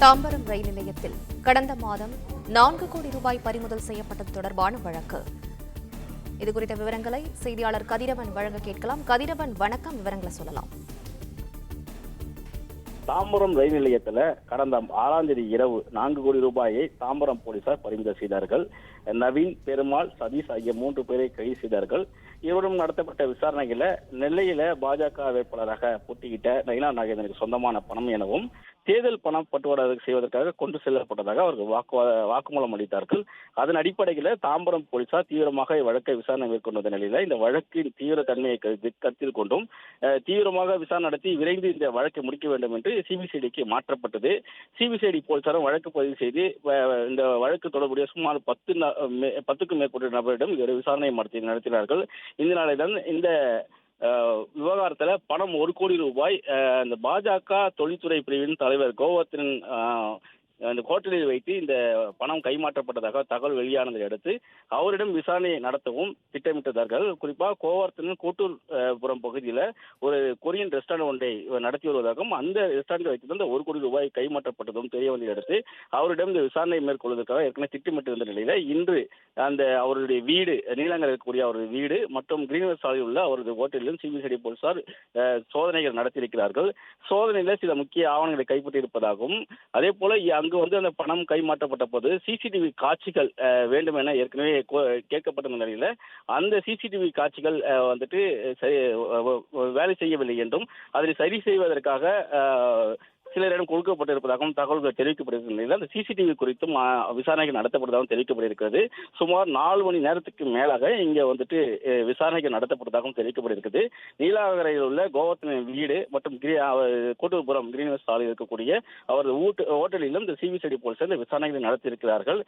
தாம்பரம் ரயில் நிலையத்தில் கடந்த மாதம் 4 கோடி ரூபாய் பறிமுதல் செய்யப்பட்டது தொடர்பான வழக்கு. இதுகுறித்த விவரங்களை செய்தியாளர் கதிரவன் வழங்க கேட்கலாம். கதிரவன், வணக்கம். விவரங்களை சொல்லலாம். தாம்பரம் ரயில் நிலையத்துல கடந்த 6ஆம் தேதி இரவு 4 கோடி ரூபாயை தாம்பரம் போலீசார் பறிமுதல் செய்தார்கள். நவீன், பெருமாள், சதீஷ் ஆகிய 3 பேரை கைது செய்தார்கள். இவரும் நடத்தப்பட்ட விசாரணையில நெல்லையில பாஜக வேட்பாளராக போட்டியிட்ட நயினா நாகேந்திரனுக்கு சொந்தமான பணம் எனவும் தேர்தல் பணம் பட்டுவாடா செய்வதற்காக கொண்டு செல்லப்பட்டதாக அவர்கள் வாக்குமூலம் அளித்தார்கள். அதன் அடிப்படையில் தாம்பரம் போலீசார் தீவிரமாக வழக்கை விசாரணை மேற்கொண்ட நிலையில இந்த வழக்கின் தீவிர தன்மையை கருத்தில் கொண்டும் தீவிரமாக விசாரணை நடத்தி விரைந்து இந்த வழக்கை முடிக்க வேண்டும் என்று சிபிசிஐடிக்கு மாற்றப்பட்டது. சிபிசிஐடி போலீசாரும் வழக்கு பதிவு செய்து இந்த வழக்கு தொடர்புடைய சுமார் 10க்கும் மேற்பட்ட நபரிடம் விசாரணை நடத்தினார்கள். இந்த நாளில்தான் இந்த விவகாரத்துல பணம் 1 கோடி ரூபாய் இந்த பாஜக தொழில்துறை பிரிவின் தலைவர் கோவர்த்தனன் அந்த ஹோட்டலில் வைத்து இந்த பணம் கைமாற்றப்பட்டதாக தகவல் வெளியானதை அடுத்து அவரிடம் விசாரணையை நடத்தவும் திட்டமிட்டதார்கள். குறிப்பாக கோவர்த்தனன் கூட்டூர்புரம் பகுதியில் ஒரு கொரியன் ரெஸ்டாரண்ட் ஒன்றை நடத்தி வருவதாகவும் அந்த ரெஸ்டாரண்ட் வைத்து அந்த 1 கோடி ரூபாய் கைமாற்றப்பட்டதும் தெரிய வந்ததை அடுத்து அவரிடம் இந்த விசாரணை மேற்கொள்வதற்காக ஏற்கனவே திட்டமிட்டிருந்த நிலையில இன்று அந்த அவருடைய வீடு, நீலங்கர் இருக்கக்கூடிய அவருடைய வீடு மற்றும் கிரீன்வெல் சாலையில் உள்ள அவரது ஹோட்டலிலும் சிபிசிஐடி போலீசார் சோதனைகள் நடத்தியிருக்கிறார்கள். சோதனையில சில முக்கிய ஆவணங்களை கைப்பற்றியிருப்பதாகவும் அதே போல அங்கு அந்த பணம் கைமாற்றப்பட்ட போது சிசிடிவி காட்சிகள் வேண்டும் என ஏற்கனவே கேட்கப்பட்ட நிலையில அந்த சிசிடிவி காட்சிகள் வேலை செய்யவில்லை என்றும் அதனை சரி செய்வதற்காக சிலரிடம் கொடுக்கப்பட்டிருப்பதாகவும் தகவல்கள் தெரிவிக்கப்பட்டிருக்கிற நிலையில் அந்த சிசிடிவி குறித்தும் விசாரணைகள் நடத்தப்படுவதாகவும் தெரிவிக்கப்பட்டிருக்கிறது. சுமார் 4 மணி நேரத்துக்கு மேலாக இங்க விசாரணைகள் நடத்தப்பட்டதாகவும் தெரிவிக்கப்பட்டிருக்கிறது. நீலாங்கரையில் உள்ள கோவர்த்தனின் வீடு மற்றும் கூட்டூர்புரம் கிரீன்வெல் சாலையில் இருக்கக்கூடிய அவரது ஹோட்டலிலும் இந்த சிபிசிஐடி போலீசார் இந்த விசாரணைகளை நடத்தியிருக்கிறார்கள்.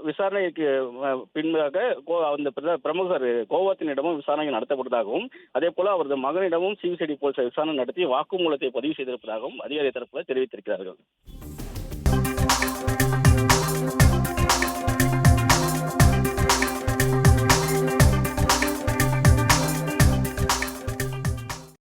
விசாரணைக்கு பின்பாக அந்த பிரமுகர் கோவர்த்தனிடமும் விசாரணைகள் நடத்தப்பட்டதாகவும் அதே போல அவரது மகனிடமும் சிபிசிஐடி போலீசார் விசாரணை நடத்தி வாக்குமூலத்தை பதிவு செய்திருப்பதாகவும் அதிகாரி தரப்புல தெரிவித்திருக்கிறார்கள்.